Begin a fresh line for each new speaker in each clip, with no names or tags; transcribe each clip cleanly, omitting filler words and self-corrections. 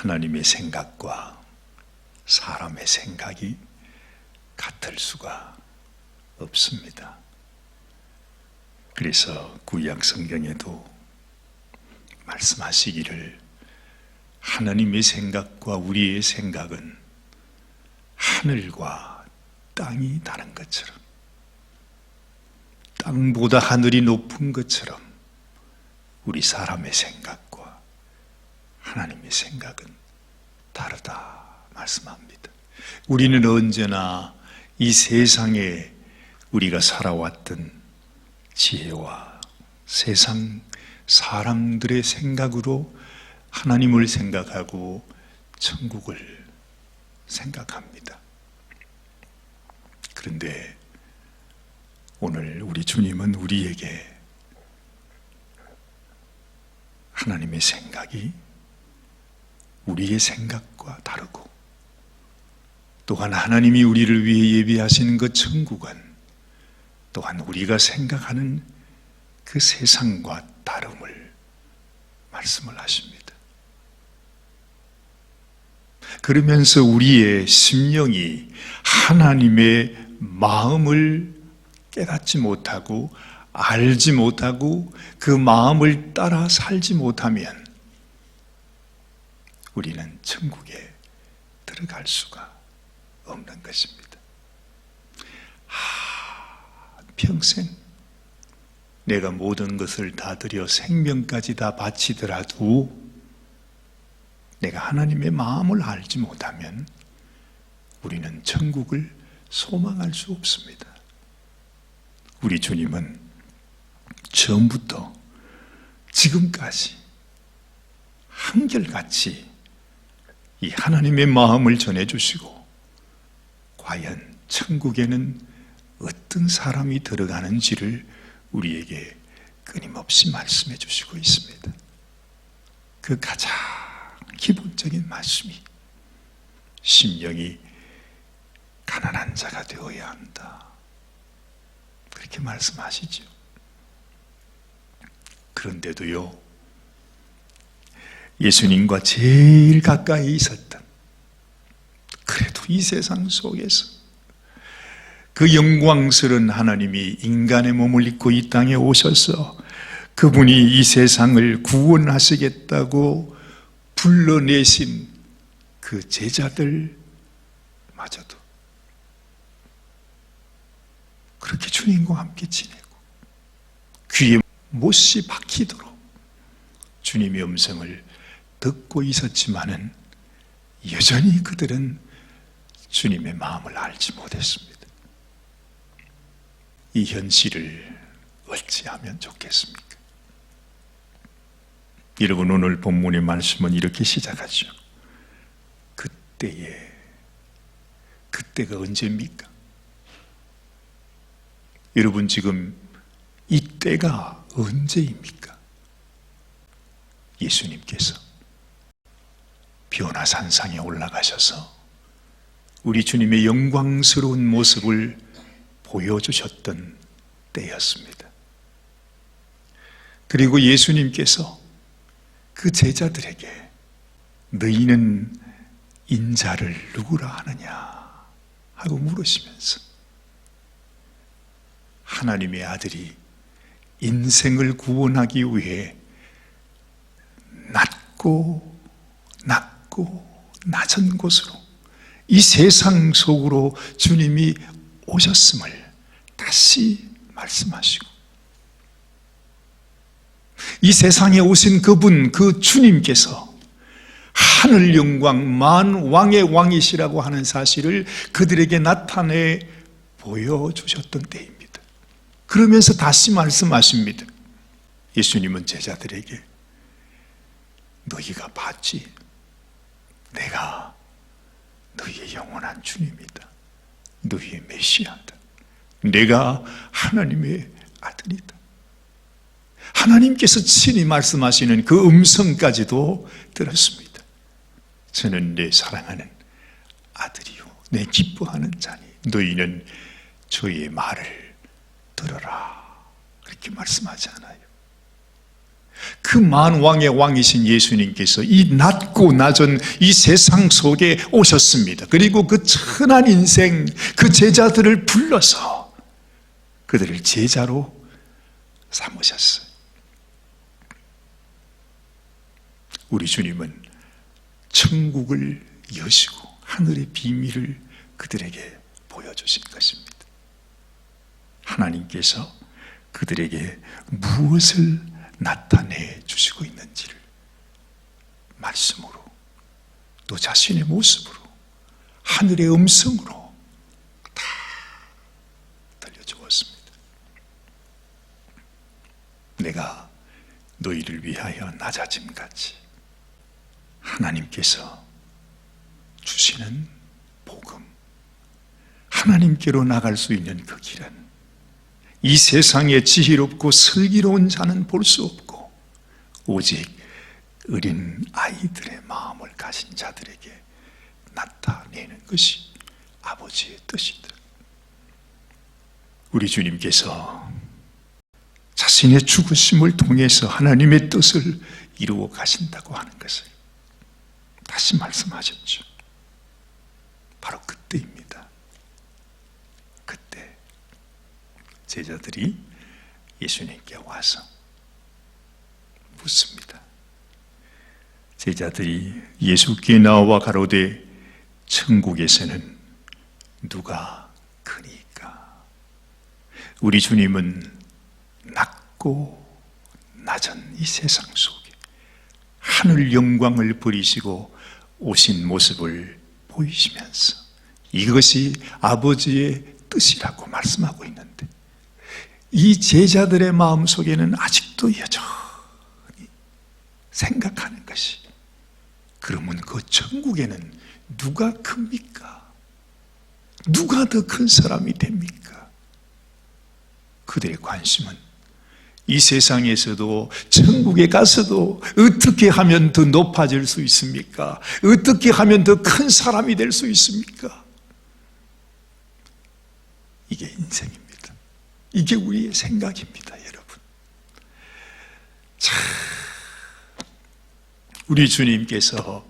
하나님의 생각과 사람의 생각이 같을 수가 없습니다. 그래서 구약 성경에도 말씀하시기를 하나님의 생각과 우리의 생각은 하늘과 땅이 다른 것처럼, 땅보다 하늘이 높은 것처럼 우리 사람의 생각과 하나님의 생각은 다르다 말씀합니다. 우리는 언제나 이 세상에 우리가 살아왔던 지혜와 세상 사람들의 생각으로 하나님을 생각하고 천국을 생각합니다. 그런데 오늘 우리 주님은 우리에게 하나님의 생각이 우리의 생각과 다르고, 또한 하나님이 우리를 위해 예비하시는 그 천국은 또한 우리가 생각하는 그 세상과 다름을 말씀을 하십니다. 그러면서 우리의 심령이 하나님의 마음을 깨닫지 못하고 알지 못하고 그 마음을 따라 살지 못하면 우리는 천국에 들어갈 수가 없는 것입니다. 평생 내가 모든 것을 다 드려 생명까지 다 바치더라도 내가 하나님의 마음을 알지 못하면 우리는 천국을 소망할 수 없습니다. 우리 주님은 처음부터 지금까지 한결같이 이 하나님의 마음을 전해주시고, 과연 천국에는 어떤 사람이 들어가는지를 우리에게 끊임없이 말씀해 주시고 있습니다. 그 가장 기본적인 말씀이 심령이 가난한 자가 되어야 한다, 그렇게 말씀하시죠. 그런데도요, 예수님과 제일 가까이 있었던, 그래도 이 세상 속에서 그 영광스러운 하나님이 인간의 몸을 입고 이 땅에 오셔서 그분이 이 세상을 구원하시겠다고 불러내신 그 제자들마저도 그렇게 주님과 함께 지내고 귀에 못이 박히도록 주님의 음성을 듣고 있었지만은 여전히 그들은 주님의 마음을 알지 못했습니다. 이 현실을 어찌하면 좋겠습니까? 여러분, 오늘 본문의 말씀은 이렇게 시작하죠. 그때가 언제입니까? 여러분, 지금 이때가 언제입니까? 예수님께서 변화산상에 올라가셔서 우리 주님의 영광스러운 모습을 보여주셨던 때였습니다. 그리고 예수님께서 그 제자들에게 너희는 인자를 누구라 하느냐 하고 물으시면서 하나님의 아들이 인생을 구원하기 위해 낮고 낮은 곳으로 이 세상 속으로 주님이 오셨음을 다시 말씀하시고, 이 세상에 오신 그분, 그 주님께서 하늘 영광 만 왕의 왕이시라고 하는 사실을 그들에게 나타내 보여주셨던 때입니다. 그러면서 다시 말씀하십니다. 예수님은 제자들에게 너희가 봤지? 내가 너희의 영원한 주님이다. 너희의 메시아다. 내가 하나님의 아들이다. 하나님께서 친히 말씀하시는 그 음성까지도 들었습니다. 저는 내 사랑하는 아들이요 내 기뻐하는 자니 너희는 저의 말을 들어라, 그렇게 말씀하지 않아요? 그 만왕의 왕이신 예수님께서 이 낮고 낮은 이 세상 속에 오셨습니다. 그리고 그 천한 인생, 그 제자들을 불러서 그들을 제자로 삼으셨어요. 우리 주님은 천국을 여시고 하늘의 비밀을 그들에게 보여주신 것입니다. 하나님께서 그들에게 무엇을 나타내 주시고 있는지를 말씀으로, 또 자신의 모습으로, 하늘의 음성으로 다 들려주었습니다. 내가 너희를 위하여 낮아짐같이 하나님께서 주시는 복음, 하나님께로 나갈 수 있는 그 길은 이 세상에 지혜롭고 슬기로운 자는 볼 수 없고 오직 어린 아이들의 마음을 가진 자들에게 나타내는 것이 아버지의 뜻이다. 우리 주님께서 자신의 죽으심을 통해서 하나님의 뜻을 이루어 가신다고 하는 것을 다시 말씀하셨죠. 바로 그때입니다. 그때 제자들이 예수님께 와서 묻습니다. 제자들이 예수께 나와 가로되 천국에서는 누가 크니까? 우리 주님은 낮고 낮은 이 세상 속에 하늘 영광을 버리시고 오신 모습을 보이시면서 이것이 아버지의 뜻이라고 말씀하고 있는데, 이 제자들의 마음속에는 아직도 여전히 생각하는 것이, 그러면 그 천국에는 누가 큽니까? 누가 더 큰 사람이 됩니까? 그들의 관심은 이 세상에서도 천국에 가서도 어떻게 하면 더 높아질 수 있습니까? 어떻게 하면 더 큰 사람이 될 수 있습니까? 이게 인생입니다. 이게 우리의 생각입니다, 여러분. 참, 우리 주님께서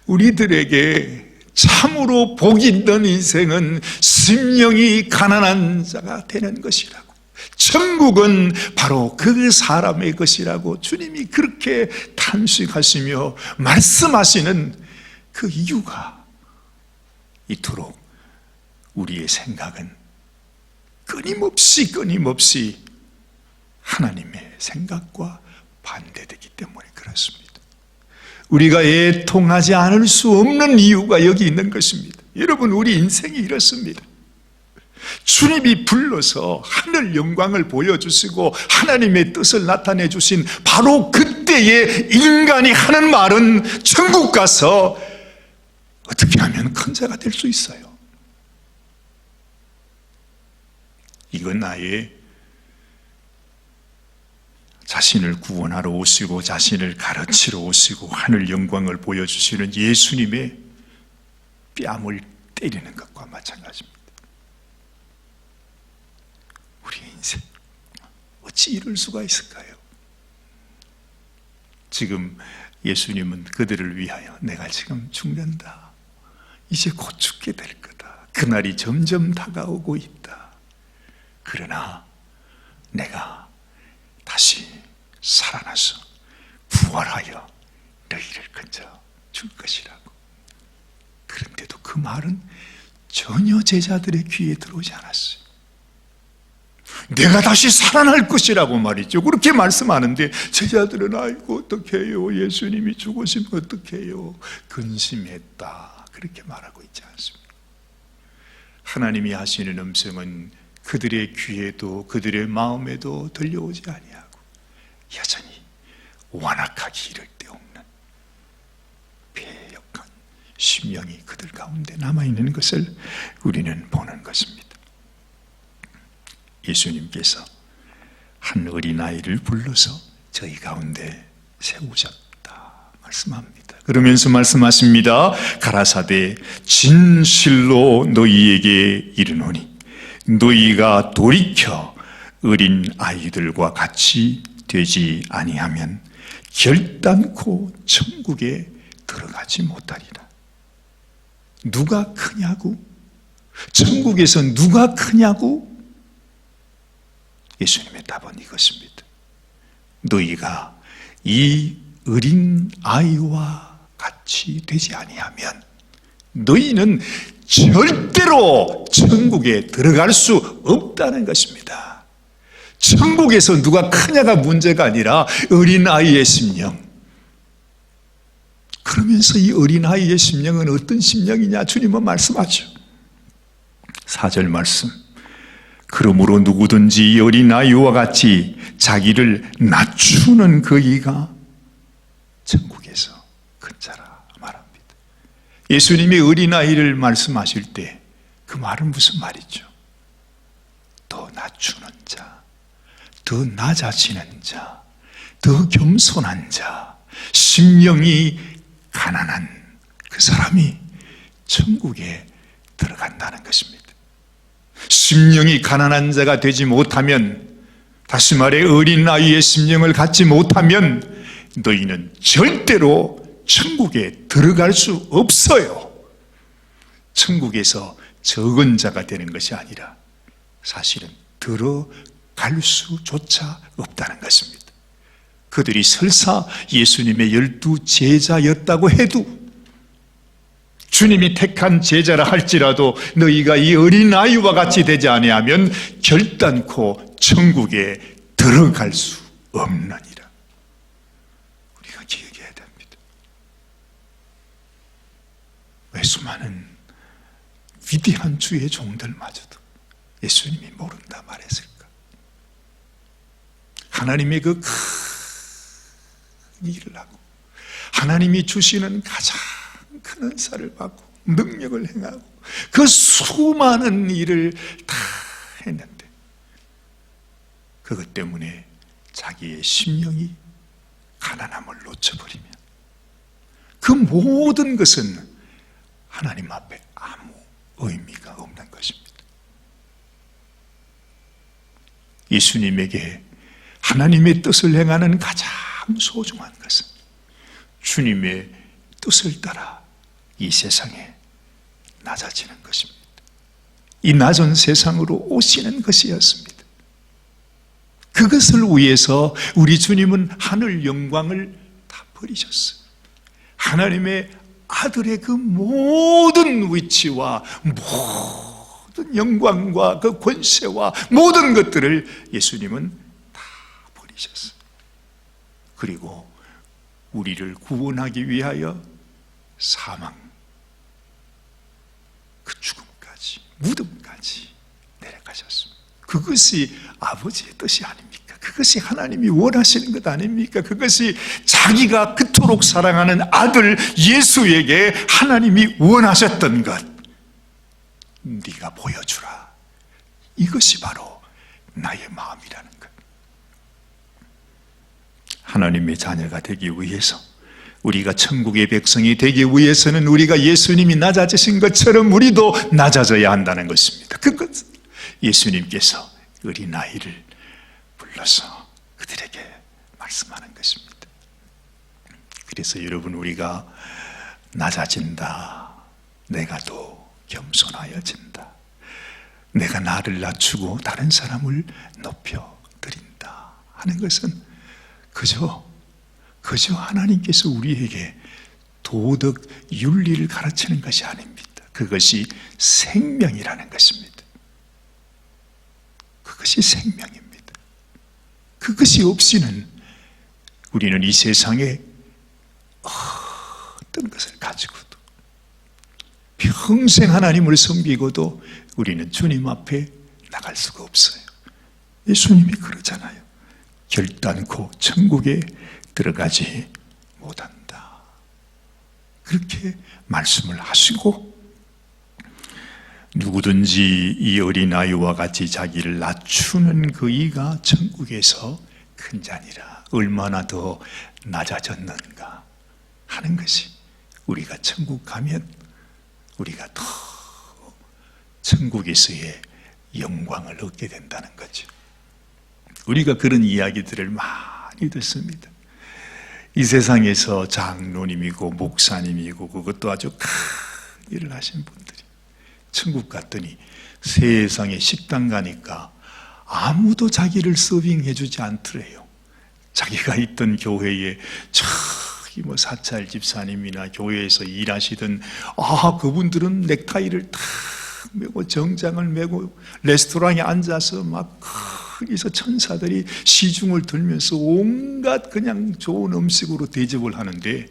우리들에게 참으로 복 있는 인생은 심령이 가난한 자가 되는 것이라고, 천국은 바로 그 사람의 것이라고 주님이 그렇게 탄식하시며 말씀하시는 그 이유가 이토록 우리의 생각은 끊임없이 하나님의 생각과 반대되기 때문에 그렇습니다. 우리가 애통하지 않을 수 없는 이유가 여기 있는 것입니다. 여러분, 우리 인생이 이렇습니다. 주님이 불러서 하늘 영광을 보여주시고 하나님의 뜻을 나타내 주신 바로 그때에 인간이 하는 말은 천국 가서 어떻게 하면 큰 자가 될 수 있어요? 이건 나의 자신을 구원하러 오시고 자신을 가르치러 오시고 하늘 영광을 보여주시는 예수님의 뺨을 때리는 것과 마찬가지입니다. 우리의 인생 어찌 이럴 수가 있을까요? 지금 예수님은 그들을 위하여 내가 지금 죽는다, 이제 곧 죽게 될 거다, 그날이 점점 다가오고 있다, 그러나 내가 다시 살아나서 부활하여 너희를 건져 줄 것이라고. 그런데도 그 말은 전혀 제자들의 귀에 들어오지 않았어요. 내가 다시 살아날 것이라고 말이죠. 그렇게 말씀하는데 제자들은 아이고 어떻게 해요, 예수님이 죽으시면 어떻게 해요, 근심했다, 그렇게 말하고 있지 않습니다. 하나님이 하시는 음성은 그들의 귀에도 그들의 마음에도 들려오지 아니하고 여전히 완악하기 이를 데 없는 패역한 심령이 그들 가운데 남아있는 것을 우리는 보는 것입니다. 예수님께서 한 어린아이를 불러서 저희 가운데 세우셨다 말씀합니다. 그러면서 말씀하십니다. 가라사대 진실로 너희에게 이르노니 너희가 돌이켜 어린 아이들과 같이 되지 아니하면 결단코 천국에 들어가지 못하리라. 누가 크냐고? 천국에서 누가 크냐고? 예수님의 답은 이것입니다. 너희가 이 어린 아이와 같이 되지 아니하면 너희는 절대로 천국에 들어갈 수 없다는 것입니다. 천국에서 누가 크냐가 문제가 아니라 어린아이의 심령. 그러면서 이 어린아이의 심령은 어떤 심령이냐? 주님은 말씀하죠. 4절 말씀. 그러므로 누구든지 이 어린아이와 같이 자기를 낮추는 그이가 천국에서 큰 자라 말합니다. 예수님이 어린아이를 말씀하실 때 그 말은 무슨 말이죠? 더 낮추는 자, 더 낮아지는 자, 더 겸손한 자, 심령이 가난한 그 사람이 천국에 들어간다는 것입니다. 심령이 가난한 자가 되지 못하면, 다시 말해 어린아이의 심령을 갖지 못하면 너희는 절대로 천국에 들어갈 수 없어요. 천국에서 적은 자가 되는 것이 아니라 사실은 들어갈 수조차 없다는 것입니다. 그들이 설사 예수님의 12 제자였다고 해도, 주님이 택한 제자라 할지라도 너희가 이 어린아이와 같이 되지 아니하면 결단코 천국에 들어갈 수 없느니라. 우리가 기억해야 됩니다. 왜 수많은 위대한 주의 종들마저도 예수님이 모른다 말했을까? 하나님의 그 큰 일을 하고 하나님이 주시는 가장 큰 은사를 받고 능력을 행하고 그 수많은 일을 다 했는데 그것 때문에 자기의 심령이 가난함을 놓쳐버리면 그 모든 것은 하나님 앞에 아무 의미가 없는 것입니다. 예수님에게 하나님의 뜻을 행하는 가장 소중한 것은 주님의 뜻을 따라 이 세상에 낮아지는 것입니다. 이 낮은 세상으로 오시는 것이었습니다. 그것을 위해서 우리 주님은 하늘 영광을 다 버리셨어요. 하나님의 아들의 그 모든 위치와 모든 영광과 그 권세와 모든 것들을 예수님은 다 버리셨어요. 그리고 우리를 구원하기 위하여 사망, 그 죽음까지, 무덤까지 내려가셨습니다. 그것이 아버지의 뜻이 아닙니까? 그것이 하나님이 원하시는 것 아닙니까? 그것이 자기가 그토록 사랑하는 아들 예수에게 하나님이 원하셨던 것. 네가 보여주라. 이것이 바로 나의 마음이라는 것. 하나님의 자녀가 되기 위해서, 우리가 천국의 백성이 되기 위해서는 우리가 예수님이 낮아지신 것처럼 우리도 낮아져야 한다는 것입니다. 그것, 예수님께서 어린아이를 불러서 그들에게 말씀하는 것입니다. 그래서 여러분, 우리가 낮아진다, 내가 더 겸손하여진다, 내가 나를 낮추고 다른 사람을 높여드린다 하는 것은 그저 하나님께서 우리에게 도덕 윤리를 가르치는 것이 아닙니다. 그것이 생명이라는 것입니다. 그것이 생명입니다. 그것이 없이는 우리는 이 세상에 어떤 것을 가지고도, 평생 하나님을 섬기고도 우리는 주님 앞에 나갈 수가 없어요. 예수님이 그러잖아요. 결단코 천국에 들어가지 못한다. 그렇게 말씀을 하시고, 누구든지 이 어린아이와 같이 자기를 낮추는 그이가 천국에서 큰 자니라. 얼마나 더 낮아졌는가 하는 것이, 우리가 천국 가면 우리가 더 천국에서의 영광을 얻게 된다는 거죠. 우리가 그런 이야기들을 많이 많이 듣습니다. 이 세상에서 장로님이고 목사님이고 그것도 아주 큰 일을 하신 분들이 천국 갔더니 세상에 식당 가니까 아무도 자기를 서빙해 주지 않더래요. 자기가 있던 교회에 저기 뭐 사찰 집사님이나 교회에서 일하시던 그분들은 넥타이를 탁 메고 정장을 메고 레스토랑에 앉아서 막 거기서 천사들이 시중을 들면서 온갖 그냥 좋은 음식으로 대접을 하는데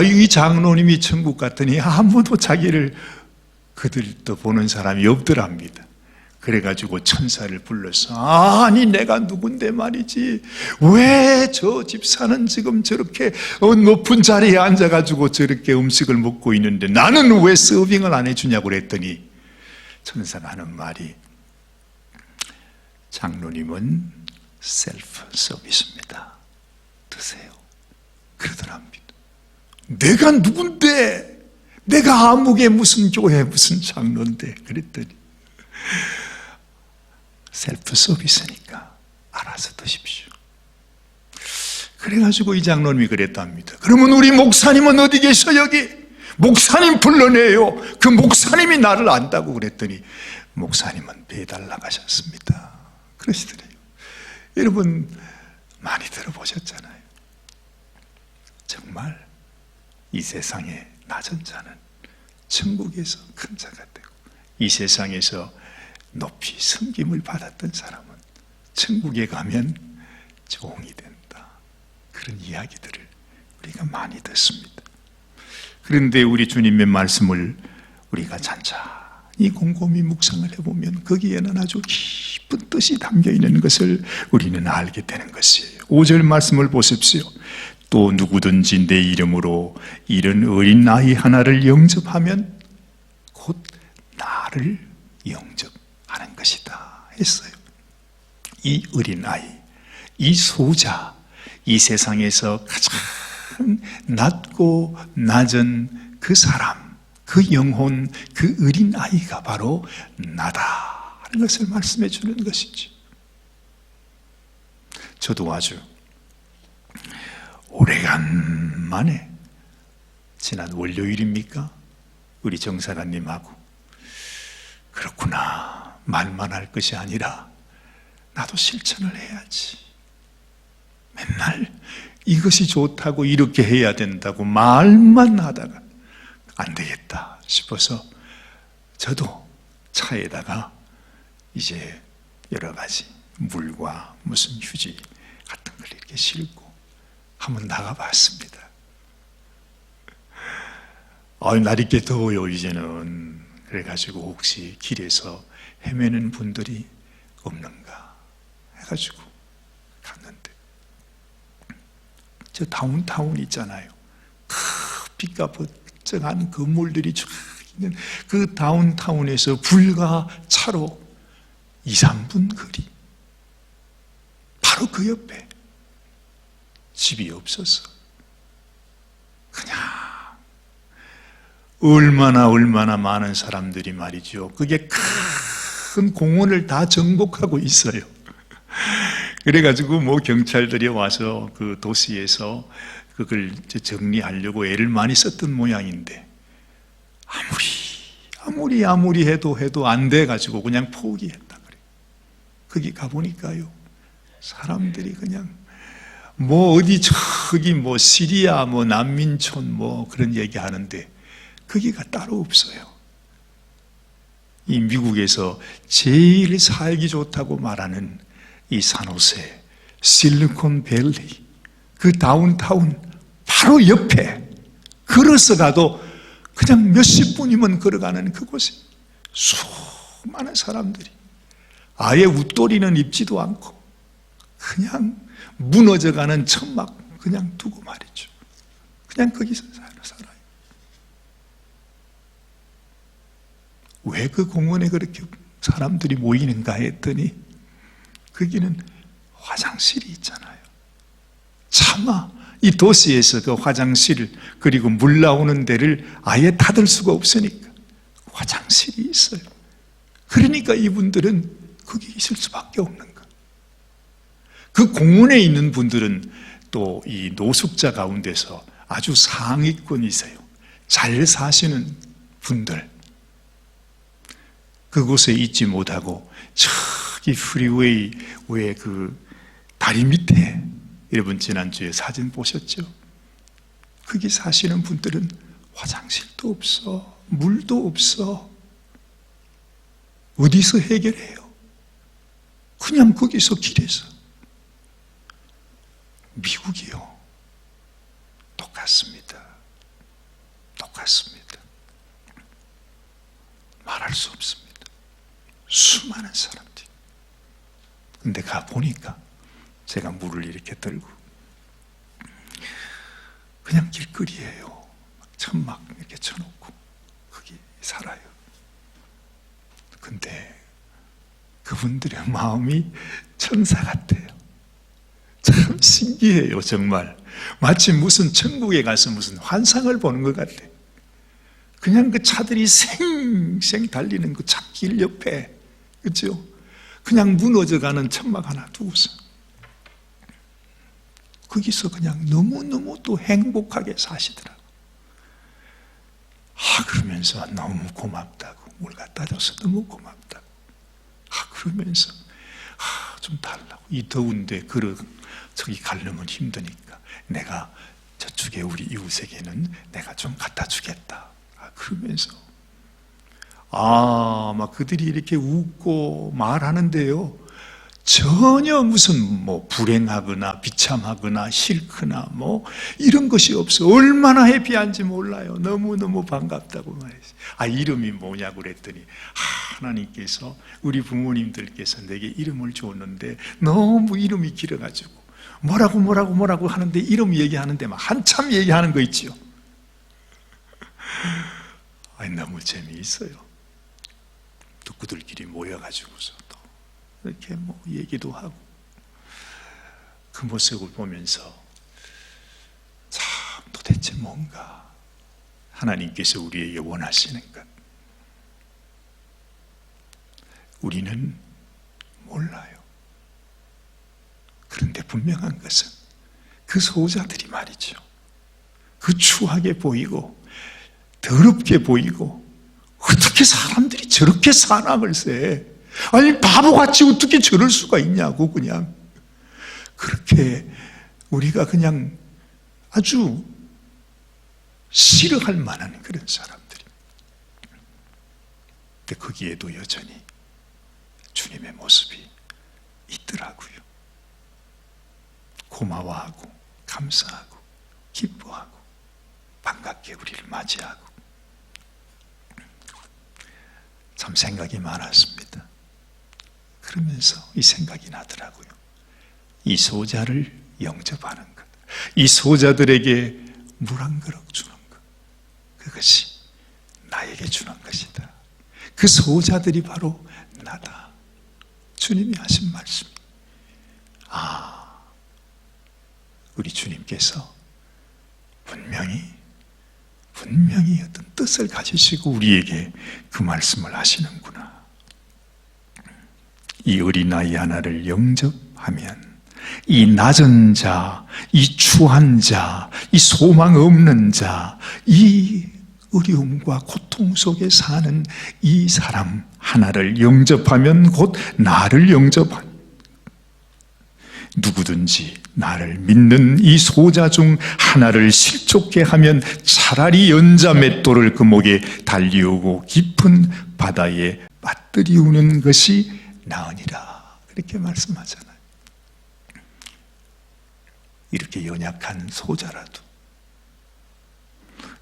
이 장로님이 천국 갔더니 아무도 자기를 그들도 보는 사람이 없더랍니다. 그래가지고 천사를 불러서 아니 내가 누군데 말이지 왜 저 집사는 지금 저렇게 높은 자리에 앉아가지고 저렇게 음식을 먹고 있는데 나는 왜 서빙을 안 해주냐고 그랬더니 천사가 하는 말이 장로님은 셀프 서비스입니다. 드세요. 그러더랍니다. 내가 누군데 내가 아무개 무슨 교회 무슨 장로인데 그랬더니 셀프 서비스니까 알아서 드십시오. 그래가지고 이 장로님이 그랬답니다. 그러면 우리 목사님은 어디 계셔 여기? 목사님 불러내요. 그 목사님이 나를 안다고 그랬더니 목사님은 배달 나가셨습니다. 그러시더래요. 여러분 많이 들어보셨잖아요. 정말 이 세상에 낮은 자는 천국에서 큰 자가 되고 이 세상에서 높이 섬김을 받았던 사람은 천국에 가면 종이 된다. 그런 이야기들을 우리가 많이 듣습니다. 그런데 우리 주님의 말씀을 우리가 찬찬히 곰곰이 묵상을 해보면 거기에는 아주 깊은 뜻이 담겨 있는 것을 우리는 알게 되는 것이에요. 5절 말씀을 보십시오. 또 누구든지 내 이름으로 이런 어린 아이 하나를 영접하면 곧 나를 영접하는 것이다 했어요. 이 어린 아이, 이 소자, 이 세상에서 가장 낮고 낮은 그 사람, 그 영혼, 그 어린 아이가 바로 나다 하는 것을 말씀해 주는 것이죠. 저도 아주 오래간만에 지난 월요일입니까? 우리 정사라님하고 그렇구나 말만 할 것이 아니라 나도 실천을 해야지. 맨날 이것이 좋다고 이렇게 해야 된다고 말만 하다가 안 되겠다 싶어서 저도 차에다가 이제 여러 가지 물과 무슨 휴지 같은 걸 이렇게 싣고 한번 나가봤습니다. 날이 꽤 더워요 이제는. 그래가지고 혹시 길에서 헤매는 분들이 없는가 해가지고 갔는데 저 다운타운 있잖아요. 빛과 번쩍한 건물들이 쫙 있는 그 다운타운에서 불과 차로 2, 3분 거리, 바로 그 옆에 집이 없어서 그냥 얼마나 많은 사람들이 말이죠. 그게 큰 공원을 다 정복하고 있어요. 그래가지고 뭐 경찰들이 와서 그 도시에서 그걸 정리하려고 애를 많이 썼던 모양인데 아무리 해도 안 돼가지고 그냥 포기했다 그래요. 거기 가보니까요 사람들이 그냥 뭐 어디 저기 뭐 시리아 뭐 난민촌 뭐 그런 얘기 하는데 거기가 따로 없어요. 이 미국에서 제일 살기 좋다고 말하는 이 산호세, 실리콘밸리, 그 다운타운 바로 옆에 걸어서 가도 그냥 몇십 분이면 걸어가는 그곳에 수많은 사람들이 아예 웃도리는 입지도 않고 그냥 무너져가는 천막 그냥 두고 말이죠. 그냥 거기서 살아요. 왜 그 공원에 그렇게 사람들이 모이는가 했더니 거기는 화장실이 있잖아요. 차마 이 도시에서 그 화장실 그리고 물 나오는 데를 아예 닫을 수가 없으니까 화장실이 있어요. 그러니까 이분들은 거기 있을 수밖에 없는 거예요. 그 공원에 있는 분들은 또 이 노숙자 가운데서 아주 상위권이세요. 잘 사시는 분들, 그곳에 있지 못하고 저기 프리웨이 왜 그 다리 밑에, 여러분 지난주에 사진 보셨죠? 거기 사시는 분들은 화장실도 없어, 물도 없어. 어디서 해결해요? 그냥 거기서 길에서. 미국이요, 똑같습니다. 똑같습니다. 말할 수 없습니다. 수많은 사람들이. 근데 가보니까 제가 물을 이렇게 들고 그냥 길거리예요. 천막 이렇게 쳐놓고 거기 살아요. 근데 그분들의 마음이 천사 같아요. 참 신기해요. 정말 마치 무슨 천국에 가서 무슨 환상을 보는 것 같아요. 그냥 그 차들이 생생 달리는 그 찻길 옆에, 그렇죠? 그냥 무너져가는 천막 하나 두고서 거기서 그냥 너무너무 또 행복하게 사시더라고요. 그러면서 너무 고맙다고, 물 갖다 줘서 너무 고맙다고. 그러면서 좀 달라고. 이 더운데 저기 가려면 힘드니까 내가 저쪽에 우리 이웃에게는 내가 좀 갖다 주겠다. 그러면서 막 그들이 이렇게 웃고 말하는데요, 전혀 무슨 뭐 불행하거나 비참하거나 싫거나 뭐 이런 것이 없어. 얼마나 해피한지 몰라요. 너무너무 반갑다고 말했어요. 이름이 뭐냐고 그랬더니 하나님께서, 우리 부모님들께서 내게 이름을 줬는데 너무 이름이 길어가지고 뭐라고 하는데 이름 얘기하는데 막 한참 얘기하는 거 있죠. 너무 재미있어요. 또 그들끼리 모여가지고서 또 이렇게 뭐 얘기도 하고, 그 모습을 보면서 참 도대체 뭔가 하나님께서 우리에게 원하시는 것, 우리는 몰라요. 그런데 분명한 것은 그 소자들이 말이죠, 그 추하게 보이고 더럽게 보이고 어떻게 사람들이 저렇게 사나 글쎄. 바보같이 어떻게 저럴 수가 있냐고. 그냥 그렇게 우리가 그냥 아주 싫어할 만한 그런 사람들이. 근데 거기에도 여전히 주님의 모습이 있더라고요. 고마워하고 감사하고 기뻐하고 반갑게 우리를 맞이하고. 참 생각이 많았습니다. 그러면서 이 생각이 나더라고요. 이 소자를 영접하는 것, 이 소자들에게 물 한 그릇 주는 것, 그것이 나에게 주는 것이다. 그 소자들이 바로 나다. 주님이 하신 말씀. 우리 주님께서 분명히 어떤 뜻을 가지시고 우리에게 그 말씀을 하시는구나. 이 어린아이 하나를 영접하면 이 낮은 자, 이 추한 자, 이 소망 없는 자, 이 어려움과 고통 속에 사는 이 사람 하나를 영접하면 곧 나를 영접한, 누구든지 나를 믿는 이 소자 중 하나를 실족게 하면 차라리 연자 맷돌을 그 목에 달리우고 깊은 바다에 빠뜨리우는 것이 나으니라. 그렇게 말씀하잖아요. 이렇게 연약한 소자라도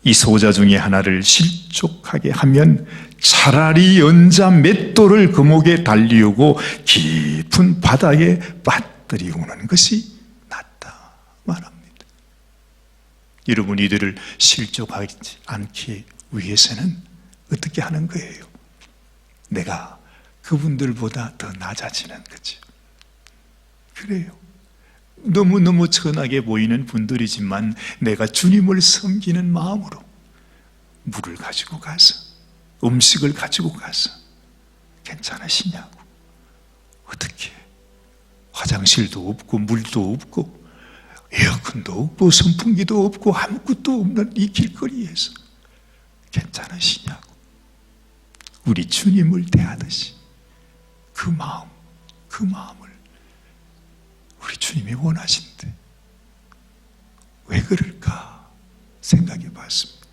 이 소자 중에 하나를 실족하게 하면 차라리 연자 맷돌을 그 목에 달리우고 깊은 바다에 빠뜨리우는 것이 낫다 말합니다. 여러분, 이들을 실족하지 않기 위해서는 어떻게 하는 거예요? 내가 그분들보다 더 낮아지는 거죠. 그래요. 너무너무 천하게 보이는 분들이지만 내가 주님을 섬기는 마음으로 물을 가지고 가서, 음식을 가지고 가서 괜찮으시냐고, 화장실도 없고 물도 없고 에어컨도 없고 선풍기도 없고 아무것도 없는 이 길거리에서 괜찮으시냐고 우리 주님을 대하듯이 그 마음을 우리 주님이 원하신대. 왜 그럴까 생각해 봤습니다.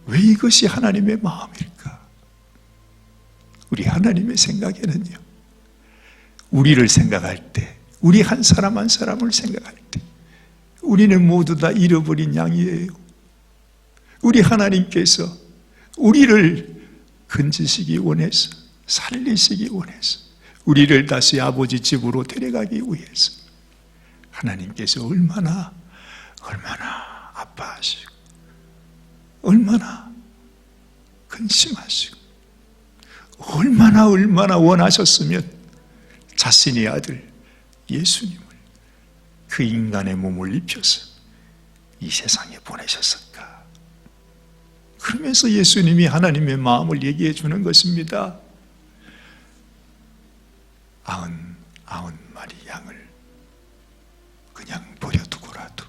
왜 이것이 하나님의 마음일까? 우리 하나님의 생각에는요, 우리를 생각할 때, 우리 한 사람 한 사람을 생각할 때 우리는 모두 다 잃어버린 양이에요. 우리 하나님께서 우리를 건지시기 원해서, 살리시기 원해서, 우리를 다시 아버지 집으로 데려가기 위해서 하나님께서 얼마나 아파하시고 얼마나 근심하시고 얼마나 원하셨으면 자신의 아들 예수님을 그 인간의 몸을 입혀서 이 세상에 보내셨을까? 그러면서 예수님이 하나님의 마음을 얘기해 주는 것입니다. 90마리 양을 그냥 버려두고라도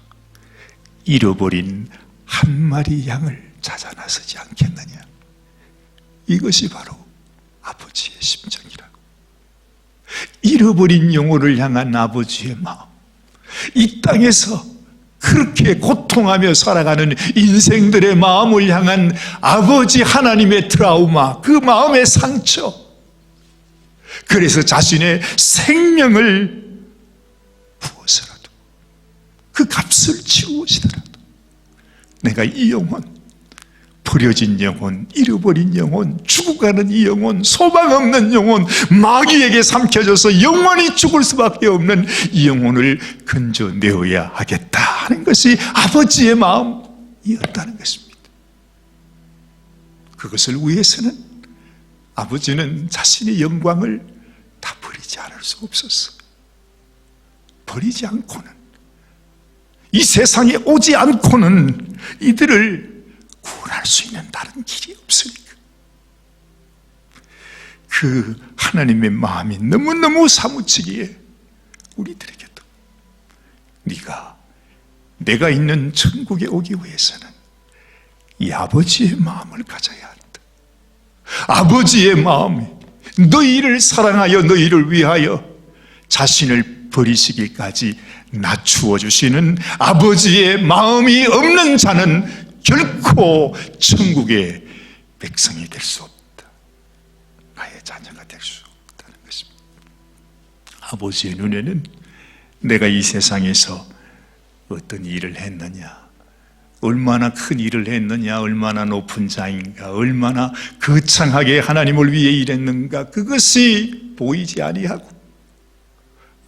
잃어버린 한 마리 양을 찾아 나서지 않겠느냐. 이것이 바로 아버지의 심정이라고. 잃어버린 영혼을 향한 아버지의 마음, 이 땅에서 그렇게 고통하며 살아가는 인생들의 마음을 향한 아버지 하나님의 트라우마, 그 마음의 상처, 그래서 자신의 생명을 부어서라도 그 값을 치루시더라도 내가 이 영혼, 버려진 영혼, 잃어버린 영혼, 죽어가는 이 영혼, 소망 없는 영혼, 마귀에게 삼켜져서 영원히 죽을 수밖에 없는 이 영혼을 건져내어야 하겠다 하는 것이 아버지의 마음이었다는 것입니다. 그것을 위해서는 아버지는 자신의 영광을 다 버리지 않을 수 없었어요. 버리지 않고는, 이 세상에 오지 않고는 이들을 구원할 수 있는 다른 길이 없으니까. 그 하나님의 마음이 너무너무 사무치기에 우리들에게도 내가 있는 천국에 오기 위해서는 이 아버지의 마음을 가져야 한다. 아버지의 마음이 너희를 사랑하여 너희를 위하여 자신을 버리시기까지 낮추어 주시는 아버지의 마음이 없는 자는 결코 천국의 백성이 될 수 없다. 나의 자녀가 될 수 없다는 것입니다. 아버지의 눈에는 내가 이 세상에서 어떤 일을 했느냐, 얼마나 큰 일을 했느냐, 얼마나 높은 자인가, 얼마나 거창하게 하나님을 위해 일했는가, 그것이 보이지 아니하고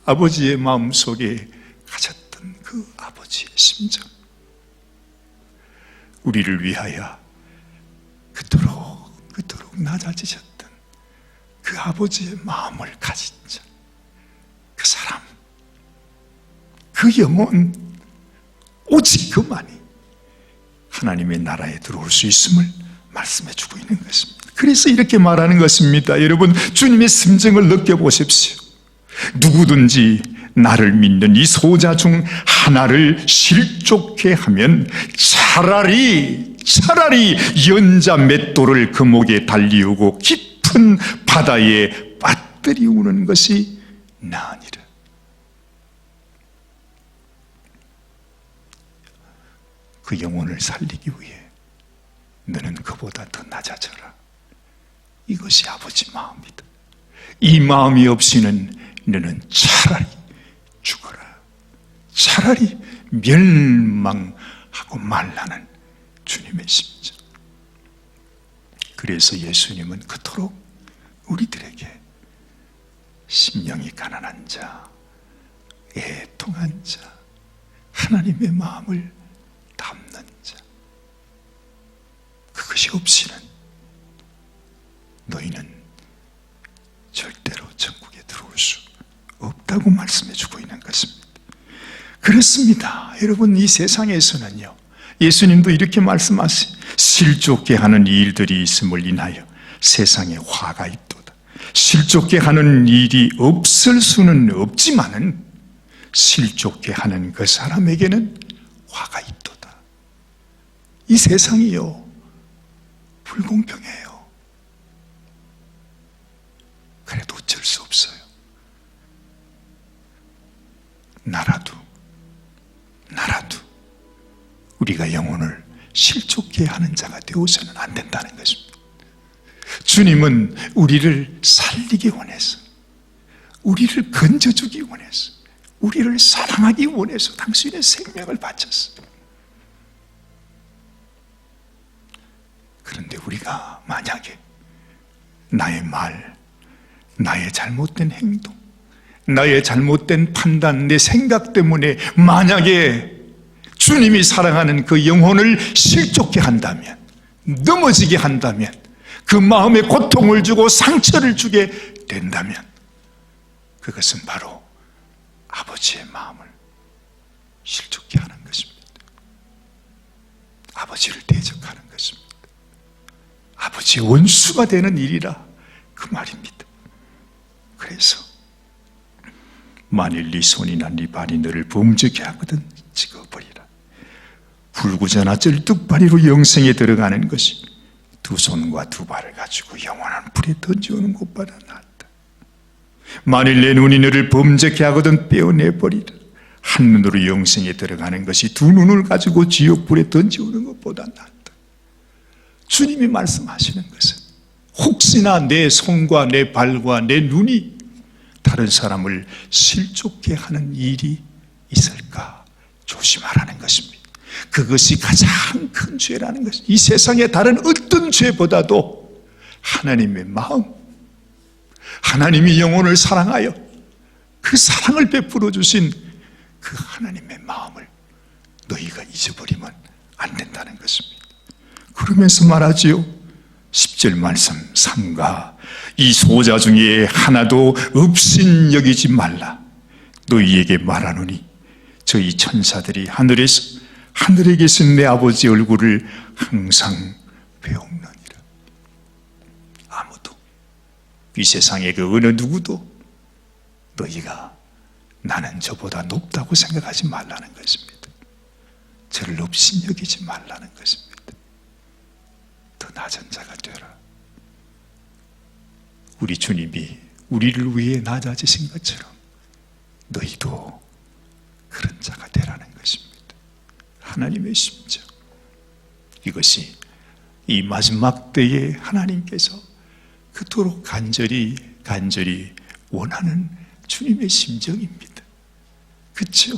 아버지의 마음속에 가졌던 그 아버지의 심정, 우리를 위하여 그토록 낮아지셨던 그 아버지의 마음을 가진 자, 그 사람, 그 영혼, 오직 그만이 하나님의 나라에 들어올 수 있음을 말씀해 주고 있는 것입니다. 그래서 이렇게 말하는 것입니다. 여러분, 주님의 심정을 느껴보십시오. 누구든지 나를 믿는 이 소자 중 하나를 실족케 하면 차라리 연자 맷돌을 그 목에 달리우고 깊은 바다에 빠뜨리우는 것이 나으니라. 그 영혼을 살리기 위해 너는 그보다 더 낮아져라. 이것이 아버지 마음이다. 이 마음이 없이는 너는 차라리 죽어라, 차라리 멸망하고 말라는 주님의 심정. 그래서 예수님은 그토록 우리들에게 심령이 가난한 자, 애통한 자, 하나님의 마음을 담는 자, 그것이 없이는 너희는 절대로 천국에 들어올 수 없다고 말씀해 주고 있는 것입니다. 그렇습니다. 여러분, 이 세상에서는요, 예수님도 이렇게 말씀하세요. 실족게 하는 일들이 있음을 인하여 세상에 화가 있도다. 실족해 하는 일이 없을 수는 없지만은 실족해 하는 그 사람에게는 화가 있도다. 이 세상이요, 불공평해요. 그래도 어쩔 수 없어요. 나라도 우리가 영혼을 실족해 하는 자가 되어서는 안 된다는 것입니다. 주님은 우리를 살리기 원해서, 우리를 건져주기 원해서, 우리를 사랑하기 원해서 당신의 생명을 바쳤어요. 그런데 우리가 만약에 나의 말, 나의 잘못된 행동, 나의 잘못된 판단, 내 생각 때문에 만약에 주님이 사랑하는 그 영혼을 실족해 한다면, 넘어지게 한다면, 그 마음에 고통을 주고 상처를 주게 된다면 그것은 바로 아버지의 마음을 실족해 하는 것입니다. 아버지를 대적하는 것입니다. 아버지의 원수가 되는 일이라 그 말입니다. 그래서 만일 네 손이나 네 발이 너를 범죄케 하거든 찍어버리라. 불구자나 쩔뚝발이로 영생에 들어가는 것이 두 손과 두 발을 가지고 영원한 불에 던져오는 것보다 낫다. 만일 내 눈이 너를 범죄케 하거든 떼어내버리라. 한 눈으로 영생에 들어가는 것이 두 눈을 가지고 지옥불에 던져오는 것보다 낫다. 주님이 말씀하시는 것은 혹시나 내 손과 내 발과 내 눈이 다른 사람을 실족케 하는 일이 있을까 조심하라는 것입니다. 그것이 가장 큰 죄라는 것입니다. 이 세상의 다른 어떤 죄보다도 하나님의 마음, 하나님이 영혼을 사랑하여 그 사랑을 베풀어 주신 그 하나님의 마음을 너희가 잊어버리면 안 된다는 것입니다. 그러면서 말하지요. 10절 말씀, 삼가 이 소자 중에 하나도 없인 여기지 말라. 너희에게 말하노니 저희 천사들이 하늘에 계신 내 아버지 얼굴을 항상 배우느니라. 아무도, 이 세상의 그 어느 누구도 너희가 나는 저보다 높다고 생각하지 말라는 것입니다. 저를 없인 여기지 말라는 것입니다. 더 낮은 자가 되라. 우리 주님이 우리를 위해 낮아지신 것처럼 너희도 그런 자가 되라는 것입니다. 하나님의 심정, 이것이 이 마지막 때에 하나님께서 그토록 간절히 원하는 주님의 심정입니다. 그렇죠?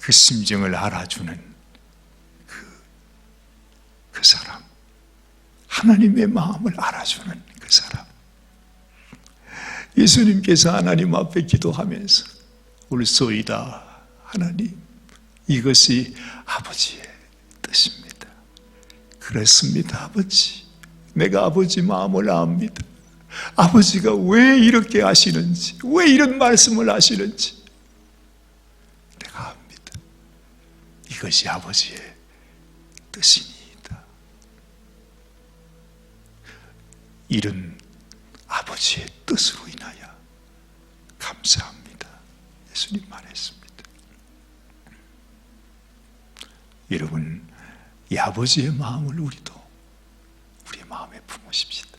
그 심정을 알아주는 그 사람, 하나님의 마음을 알아주는 그 사람. 예수님께서 하나님 앞에 기도하면서 올소이다 하나님, 이것이 아버지의 뜻입니다. 그렇습니다 아버지. 내가 아버지 마음을 압니다. 아버지가 왜 이렇게 하시는지, 왜 이런 말씀을 하시는지 내가 압니다. 이것이 아버지의 뜻이니이다. 이런 아버지의 뜻으로 인하여 감사합니다. 예수님 말했습니다. 여러분, 이 아버지의 마음을 우리도 우리의 마음에 품으십시다.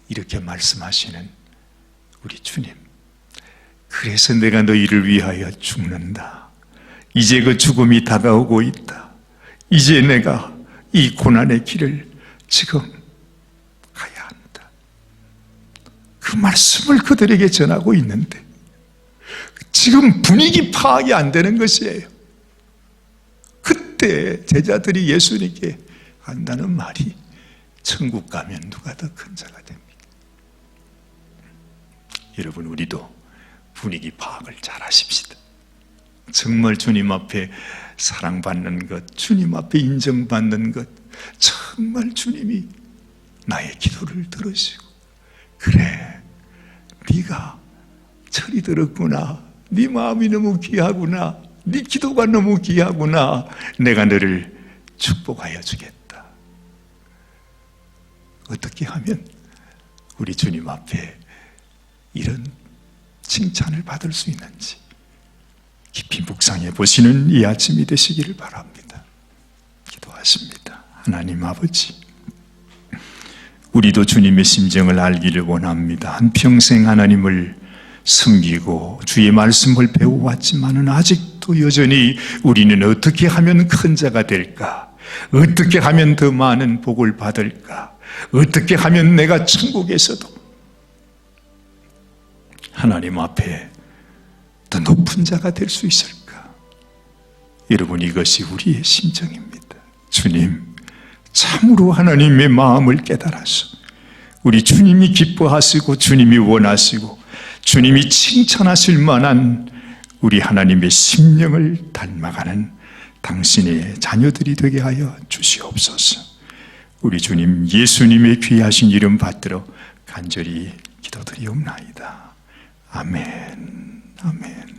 이렇게 말씀하시는 우리 주님, 그래서 내가 너희를 위하여 죽는다. 이제 그 죽음이 다가오고 있다. 이제 내가 이 고난의 길을 지금 가야 한다. 그 말씀을 그들에게 전하고 있는데 지금 분위기 파악이 안 되는 것이에요. 그때 제자들이 예수님께 한다는 말이 천국 가면 누가 더 큰 자가 됩니까? 여러분, 우리도 분위기 파악을 잘 하십시다. 정말 주님 앞에 사랑받는 것, 주님 앞에 인정받는 것, 정말 주님이 나의 기도를 들으시고, 그래, 네가 철이 들었구나, 네 마음이 너무 귀하구나, 네 기도가 너무 귀하구나, 내가 너를 축복하여 주겠다. 어떻게 하면 우리 주님 앞에 이런 칭찬을 받을 수 있는지 깊이 묵상해 보시는 이 아침이 되시기를 바랍니다. 기도하십니다. 하나님 아버지, 우리도 주님의 심정을 알기를 원합니다. 한평생 하나님을 섬기고 주의 말씀을 배워왔지만은 아직도 여전히 우리는 어떻게 하면 큰 자가 될까? 어떻게 하면 더 많은 복을 받을까? 어떻게 하면 내가 천국에서도 하나님 앞에 더 높은 자가 될 수 있을까? 여러분, 이것이 우리의 심정입니다. 주님, 참으로 하나님의 마음을 깨달아서 우리 주님이 기뻐하시고 주님이 원하시고 주님이 칭찬하실 만한 우리 하나님의 심령을 닮아가는 당신의 자녀들이 되게 하여 주시옵소서. 우리 주님 예수님의 귀하신 이름 받들어 간절히 기도드리옵나이다. 아멘. 아멘.